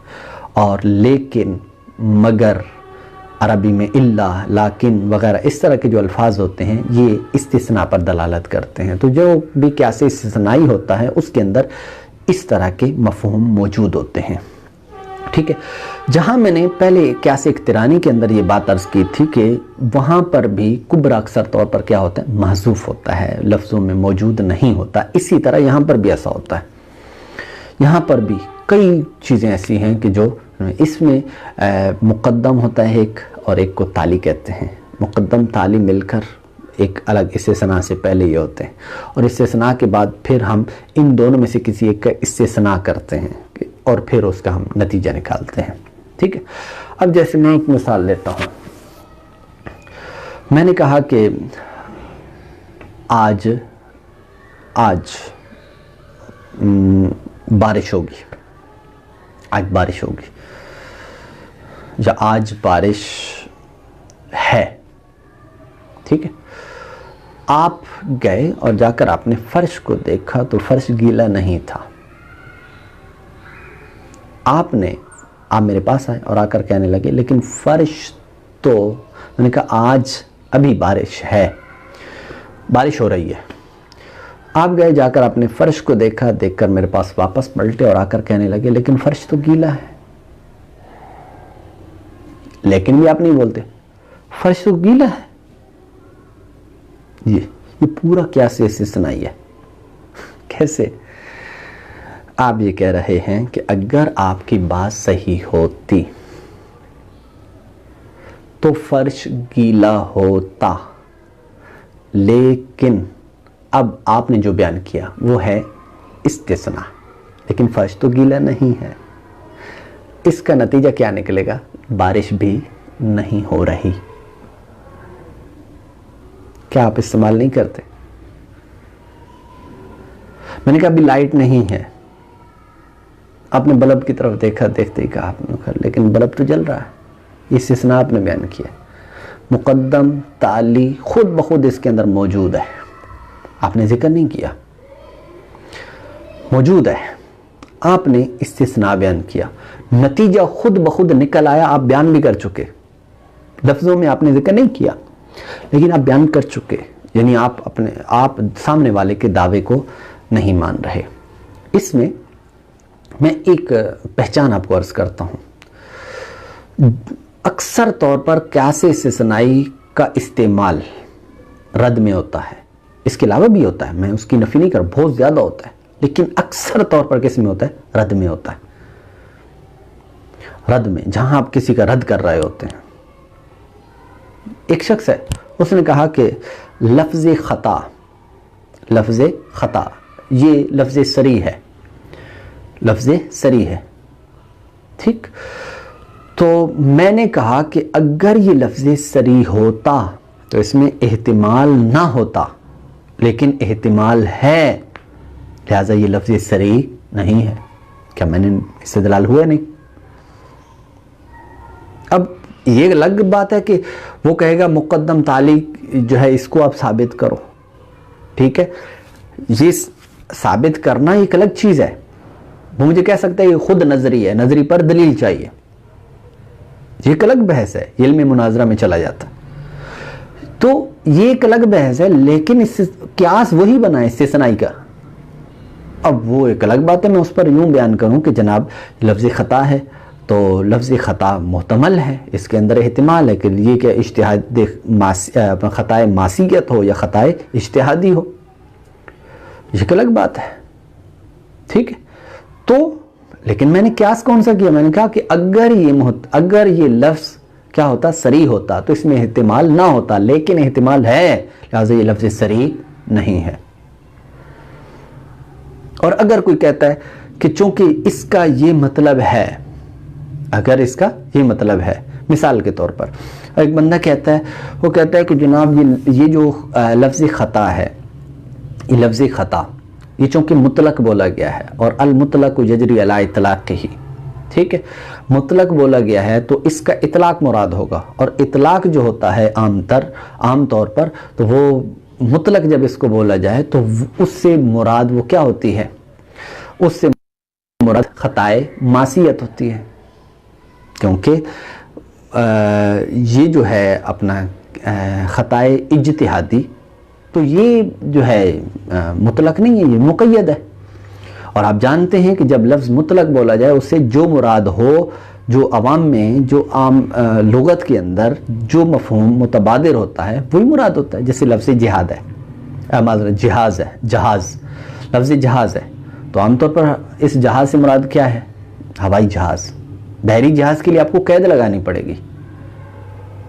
اور لیکن، مگر، عربی میں اللہ، لیکن وغیرہ اس طرح کے جو الفاظ ہوتے ہیں یہ استثناء پر دلالت کرتے ہیں۔ تو جو بھی قیاس استثنائی ہوتا ہے اس کے اندر اس طرح کے مفہوم موجود ہوتے ہیں، ٹھیک ہے۔ جہاں میں نے پہلے قیاس اقترانی کے اندر یہ بات عرض کی تھی کہ وہاں پر بھی کبریٰ اکثر طور پر کیا ہوتا ہے؟ محذوف ہوتا ہے، لفظوں میں موجود نہیں ہوتا۔ اسی طرح یہاں پر بھی ایسا ہوتا ہے۔ یہاں پر بھی کئی چیزیں ایسی ہیں کہ جو اس میں مقدم ہوتا ہے ایک، اور ایک کو تالی کہتے ہیں۔ مقدم تالی مل کر ایک الگ استثناء سے پہلے یہ ہوتے ہیں، اور استثناء کے بعد پھر ہم ان دونوں میں سے کسی ایک کا استثناء کرتے ہیں اور پھر اس کا ہم نتیجہ نکالتے ہیں، ٹھیک ہے۔ اب جیسے میں ایک مثال لیتا ہوں، میں نے کہا کہ آج بارش ہوگی، آج بارش ہوگی، یا آج بارش ہے، ٹھیک ہے۔ آپ گئے اور جا کر آپ نے فرش کو دیکھا تو فرش گیلا نہیں تھا۔ آپ میرے پاس آئے اور آ کر کہنے لگے لیکن فرش تو، میں نے کہا آج ابھی بارش ہے، بارش ہو رہی ہے۔ آپ گئے، جا کر آپ نے فرش کو دیکھا، دیکھ کر میرے پاس واپس پلٹے اور آ کر کہنے لگے لیکن فرش تو گیلا ہے۔ لیکن بھی آپ نہیں بولتے، فرش تو گیلا ہے۔ یہ پورا قیاس استثنائی ہے۔ کیسے؟ آپ یہ کہہ رہے ہیں کہ اگر آپ کی بات صحیح ہوتی تو فرش گیلا ہوتا، لیکن اب آپ نے جو بیان کیا وہ ہے استثناء، لیکن فرش تو گیلا نہیں ہے۔ اس کا نتیجہ کیا نکلے گا؟ بارش بھی نہیں ہو رہی۔ کیا آپ استعمال نہیں کرتے؟ میں نے کہا ابھی لائٹ نہیں ہے، آپ نے بلب کی طرف دیکھا، دیکھتے ہی کہا آپ نے کہا لیکن بلب تو جل رہا ہے۔ یہ استثناء آپ نے بیان کیا، مقدم تالی خود بخود اس کے اندر موجود ہے، آپ نے ذکر نہیں کیا، موجود ہے، آپ نے استثناء بیان کیا، نتیجہ خود بخود نکل آیا، آپ بیان بھی کر چکے، لفظوں میں آپ نے ذکر نہیں کیا لیکن آپ بیان کر چکے، یعنی آپ سامنے والے کے دعوے کو نہیں مان رہے۔ اس میں میں ایک پہچان آپ کو عرض کرتا ہوں۔ اکثر طور پر قیاس استثنائی کا استعمال رد میں ہوتا ہے، اس کے علاوہ بھی ہوتا ہے، میں اس کی نفی نہیں کر، بہت زیادہ ہوتا ہے، لیکن اکثر طور پر کس میں ہوتا ہے؟ رد میں ہوتا ہے۔ رد میں، جہاں آپ کسی کا رد کر رہے ہوتے ہیں۔ ایک شخص ہے، اس نے کہا کہ لفظ خطا یہ لفظ صریح ہے، لفظ سری ہے. ٹھیک, تو میں نے کہا کہ اگر یہ لفظ سری ہوتا تو اس میں احتمال نہ ہوتا, لیکن احتمال ہے, لہذا یہ لفظ سری نہیں ہے. کیا میں نے استدلال ہوا نہیں؟ اب یہ الگ بات ہے کہ وہ کہے گا مقدم تعلیق جو ہے اس کو آپ ثابت کرو. ٹھیک ہے, یہ ثابت کرنا ایک الگ چیز ہے. وہ مجھے کہہ سکتا ہے یہ خود نظری ہے, نظری پر دلیل چاہیے, یہ ایک الگ بحث ہے, علم مناظرہ میں چلا جاتا. تو یہ ایک الگ بحث ہے, لیکن اس قیاس وہی بنا ہے استثنائی کا. اب وہ ایک الگ بات ہے, میں اس پر یوں بیان کروں کہ جناب لفظ خطا ہے تو لفظ خطا محتمل ہے, اس کے اندر احتمال ہے کہ یہ کہ اجتہاد خطائے معصیت ہو یا خطائے اجتہادی ہو, یہ ایک الگ بات ہے. ٹھیک ہے, تو لیکن میں نے قیاس کون سا کیا؟ میں نے کہا کہ اگر یہ لفظ کیا ہوتا, سری ہوتا, تو اس میں احتمال نہ ہوتا, لیکن احتمال ہے, لہذا یہ لفظ سری نہیں ہے. اور اگر کوئی کہتا ہے کہ چونکہ اس کا یہ مطلب ہے, اگر اس کا یہ مطلب ہے, مثال کے طور پر ایک بندہ کہتا ہے, وہ کہتا ہے کہ جناب یہ جو لفظ خطا ہے, یہ لفظ خطا یہ چونکہ مطلق بولا گیا ہے, اور المطلق یجری علی اطلاق ہی. ٹھیک ہے, مطلق بولا گیا ہے تو اس کا اطلاق مراد ہوگا, اور اطلاق جو ہوتا ہے عام طور پر, تو وہ مطلق جب اس کو بولا جائے تو اس سے مراد وہ کیا ہوتی ہے, اس سے مراد خطائے معصیت ہوتی ہے. کیونکہ یہ جو ہے اپنا خطائے اجتہادی, تو یہ جو ہے مطلق نہیں ہے, یہ مقید ہے. اور آپ جانتے ہیں کہ جب لفظ مطلق بولا جائے اس سے جو مراد ہو, جو عوام میں, جو عام لغت کے اندر جو مفہوم متبادر ہوتا ہے وہی مراد ہوتا ہے. جیسے لفظ جہاد ہے, جہاز ہے, جہاز, لفظ جہاز ہے, تو عام طور پر اس جہاز سے مراد کیا ہے؟ ہوائی جہاز. بحری جہاز کے لیے آپ کو قید لگانی پڑے گی.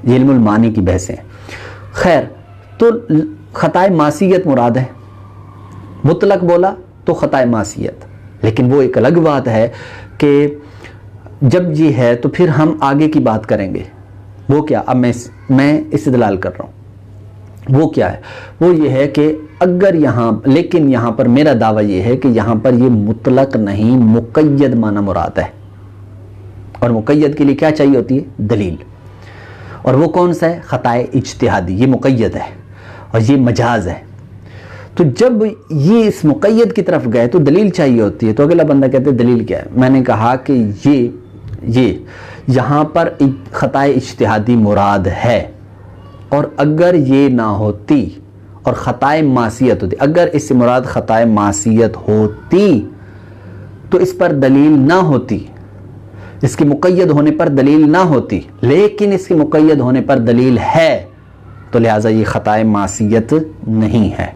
یہ علم المعانی کی بحثیں. خیر, تو خطائے معصیت مراد ہے, مطلق بولا تو خطائے معصیت. لیکن وہ ایک الگ بات ہے کہ جب یہ ہے تو پھر ہم آگے کی بات کریں گے. وہ کیا؟ اب میں استدلال کر رہا ہوں. وہ کیا ہے؟ وہ یہ ہے کہ اگر لیکن یہاں پر میرا دعویٰ یہ ہے کہ یہاں پر یہ مطلق نہیں, مقید معنی مراد ہے. اور مقید کے لیے کیا چاہیے ہوتی ہے؟ دلیل. اور وہ کون سا ہے؟ خطائے اجتہادی. یہ مقید ہے اور یہ مجاز ہے. تو جب یہ اس مقید کی طرف گئے تو دلیل چاہیے ہوتی ہے. تو اگلا بندہ کہتے ہیں دلیل کیا ہے؟ میں نے کہا کہ یہ یہاں پر خطائے اجتہادی مراد ہے, اور اگر یہ نہ ہوتی اور خطائے معصیت ہوتی, اگر اس سے مراد خطائے معصیت ہوتی تو اس پر دلیل نہ ہوتی, اس کی مقید ہونے پر دلیل نہ ہوتی. لیکن اس کی مقید ہونے پر دلیل ہے, تو لہٰذا یہ خطائے معصیت نہیں ہے.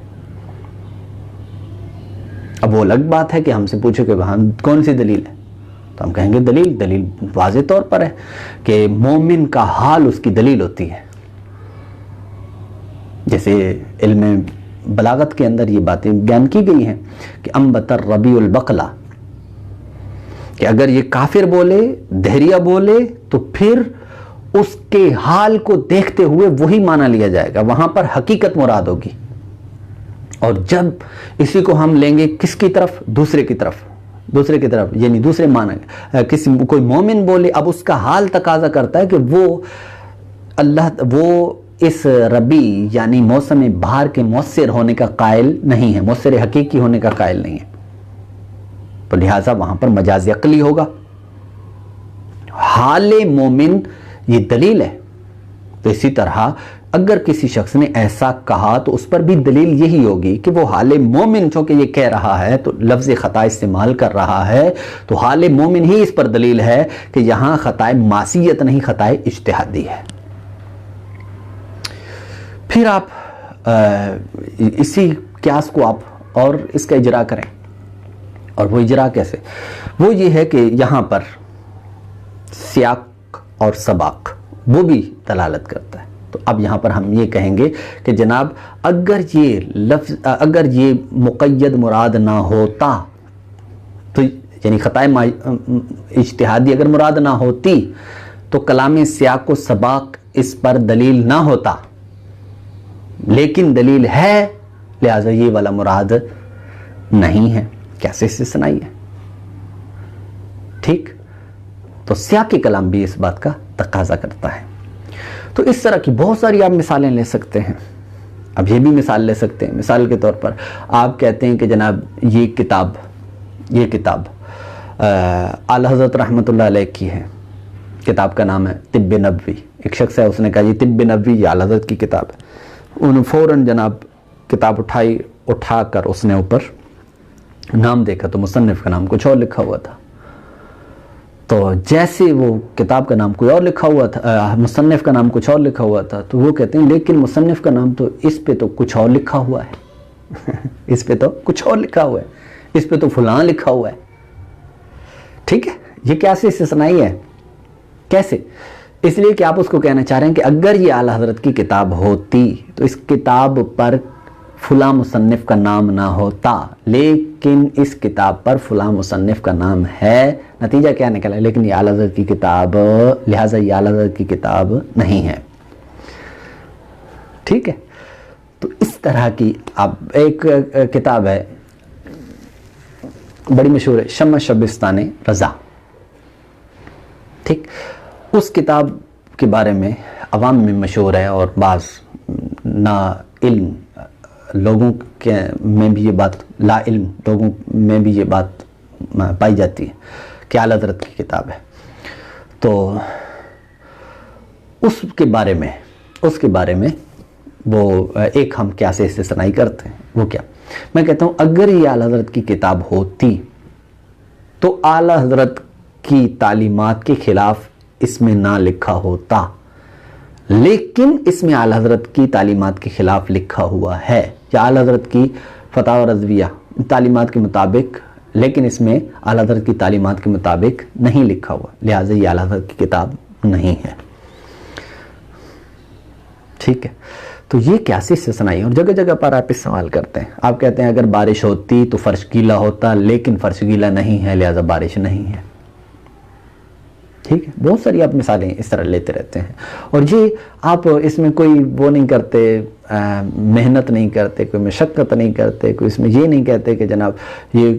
اب وہ الگ بات ہے کہ ہم سے پوچھو کہ وہاں کون سی دلیل ہے, تو ہم کہیں گے دلیل واضح طور پر ہے کہ مومن کا حال اس کی دلیل ہوتی ہے. جیسے علم بلاغت کے اندر یہ باتیں بیان کی گئی ہیں کہ انبت الربیع البقلہ, کہ اگر یہ کافر بولے, دہریہ بولے, تو پھر اس کے حال کو دیکھتے ہوئے وہی معنی لیا جائے گا, وہاں پر حقیقت مراد ہوگی. اور جب اسی کو ہم لیں گے کس کی طرف؟ دوسرے کی طرف, یعنی دوسرے معنی, کوئی مومن بولے, اب اس کا حال تقاضا کرتا ہے کہ وہ اس ربی یعنی موسم بہار کے مؤثر ہونے کا قائل نہیں ہے, مؤثر حقیقی ہونے کا قائل نہیں ہے, تو لہٰذا وہاں پر مجاز عقلی ہوگا. حال مومن یہ دلیل ہے. تو اسی طرح اگر کسی شخص نے ایسا کہا تو اس پر بھی دلیل یہی ہوگی کہ وہ حال مومن چونکہ یہ کہہ رہا ہے تو لفظ خطا استعمال کر رہا ہے, تو حال مومن ہی اس پر دلیل ہے کہ یہاں خطائے معصیت نہیں, خطائے اجتہادی ہے. پھر آپ اسی قیاس کو آپ اور اس کا اجرا کریں. اور وہ اجرا کیسے؟ وہ یہ ہے کہ یہاں پر سیاق اور سباق وہ بھی دلالت کرتا ہے. تو اب یہاں پر ہم یہ کہیں گے کہ جناب اگر یہ مقید مراد نہ ہوتا تو یعنی خطائے اجتہادی اگر مراد نہ ہوتی تو کلام سیاق و سباق اس پر دلیل نہ ہوتا، لیکن دلیل ہے لہذا یہ والا مراد نہیں ہے۔ کیسے استثنائی ہے؟ ٹھیک، تو سیاق کلام بھی اس بات کا تقاضا کرتا ہے۔ تو اس طرح کی بہت ساری آپ مثالیں لے سکتے ہیں۔ اب یہ بھی مثال لے سکتے ہیں، مثال کے طور پر آپ کہتے ہیں کہ جناب یہ کتاب اعلیٰ حضرت رحمۃ اللہ علیہ کی ہے، کتاب کا نام ہے طب نبوی۔ ایک شخص ہے، اس نے کہا یہ طب نبوی یہ اعلیٰ حضرت کی کتاب ہے۔ انہوں نے فوراً جناب کتاب اٹھا کر اس نے اوپر نام دیکھا تو مصنف کا نام کچھ اور لکھا ہوا تھا۔ تو جیسے وہ کتاب کا نام کوئی اور لکھا ہوا تھا، مصنف کا نام کچھ اور لکھا ہوا تھا، تو وہ کہتے ہیں لیکن مصنف کا نام تو اس پہ تو کچھ اور لکھا ہوا ہے اس پہ تو کچھ اور لکھا ہوا ہے، اس پہ تو فلاں لکھا ہوا ہے۔ ٹھیک ہے، یہ کیسے استثنائی ہے؟ کیسے؟ اس لیے کہ آپ اس کو کہنا چاہ رہے ہیں کہ اگر یہ اعلیٰ حضرت کی کتاب ہوتی تو اس کتاب پر فلاں مصنف کا نام نہ ہوتا، لیکن اس کتاب پر فلاں مصنف کا نام ہے۔ نتیجہ کیا نکلا؟ لیکن یہ اعلیٰ حضرت کی کتاب، لہٰذا یہ اعلیٰ حضرت کی کتاب نہیں ہے۔ ٹھیک ہے، تو اس طرح کی اب ایک کتاب ہے بڑی مشہور ہے، شمع شبستان رضا۔ ٹھیک، اس کتاب کے بارے میں عوام میں مشہور ہے اور بعض نا علم لوگوں کے میں بھی یہ بات، لا علم لوگوں میں بھی یہ بات پائی جاتی ہے کہ اعلیٰ حضرت کی کتاب ہے۔ تو اس کے بارے میں وہ ایک ہم کیا سے استثنائی کرتے ہیں، وہ کیا؟ میں کہتا ہوں اگر یہ اعلیٰ حضرت کی کتاب ہوتی تو اعلیٰ حضرت کی تعلیمات کے خلاف اس میں نہ لکھا ہوتا، لیکن اس میں اعلیٰ حضرت کی تعلیمات کے خلاف لکھا ہوا ہے، یا اعلیٰ حضرت کی فتاوی رضویہ تعلیمات کے مطابق، لیکن اس میں اعلیٰ حضرت کی تعلیمات کے مطابق نہیں لکھا ہوا، لہٰذا یہ اعلیٰ حضرت کی کتاب نہیں ہے۔ ٹھیک ہے، تو یہ کیسی استثنائی ہے؟ اور جگہ جگہ پر آپ اس سوال کرتے ہیں، آپ کہتے ہیں اگر بارش ہوتی تو فرش گیلا ہوتا، لیکن فرش گیلا نہیں ہے لہٰذا بارش نہیں ہے۔ ٹھیک ہے، بہت ساری آپ مثالیں اس طرح لیتے رہتے ہیں، اور یہ آپ اس میں کوئی وہ نہیں کرتے، محنت نہیں کرتے، کوئی مشقت نہیں کرتے، کوئی اس میں یہ نہیں کہتے کہ جناب یہ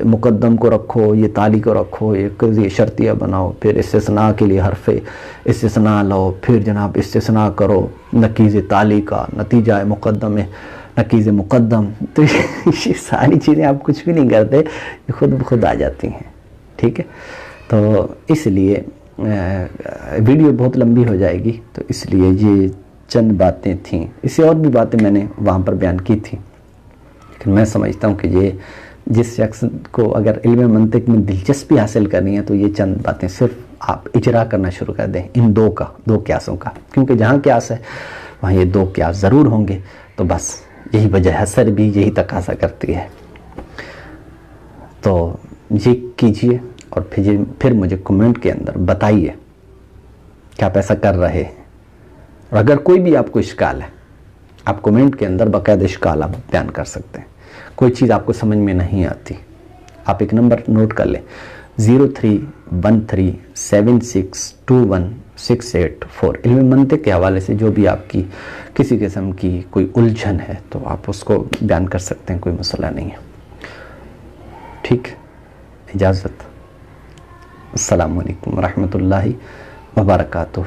مقدم کو رکھو، یہ تالی کو رکھو، یہ شرطیہ بناؤ، پھر استثناء کے لیے حرف استثناء لو، پھر جناب استثناء کرو نقیض تالی کا، نتیجہ مقدم ہے نقیض مقدم۔ تو یہ ساری چیزیں آپ کچھ بھی نہیں کرتے، یہ خود بخود آ جاتی ہیں۔ ٹھیک ہے، تو اس لیے ویڈیو بہت لمبی ہو جائے گی، تو اس لیے یہ چند باتیں تھیں، اس سے اور بھی باتیں میں نے وہاں پر بیان کی تھیں، لیکن میں سمجھتا ہوں کہ یہ جس شخص کو اگر علم منطق میں دلچسپی حاصل کرنی ہے تو یہ چند باتیں صرف آپ اجرا کرنا شروع کر دیں ان دو قیاسوں کا، کیونکہ جہاں قیاس ہے وہاں یہ دو قیاس ضرور ہوں گے، تو بس یہی وجہ حسر بھی یہی تقاضا کرتی ہے۔ تو یہ کیجئے اور پھر مجھے کمنٹ کے اندر بتائیے کہ آپ ایسا کر رہے ہیں، اور اگر کوئی بھی آپ کو اشکال ہے آپ کمنٹ کے اندر باقاعدہ اشکال آپ بیان کر سکتے ہیں۔ کوئی چیز آپ کو سمجھ میں نہیں آتی، آپ ایک نمبر نوٹ کر لیں 0313762168 علم منطق کے حوالے سے جو بھی آپ کی کسی قسم کی کوئی الجھن ہے تو آپ اس کو بیان کر سکتے ہیں، کوئی مسئلہ نہیں ہے۔ ٹھیک، اجازت، السلام علیکم ورحمۃ اللہ وبرکاتہ۔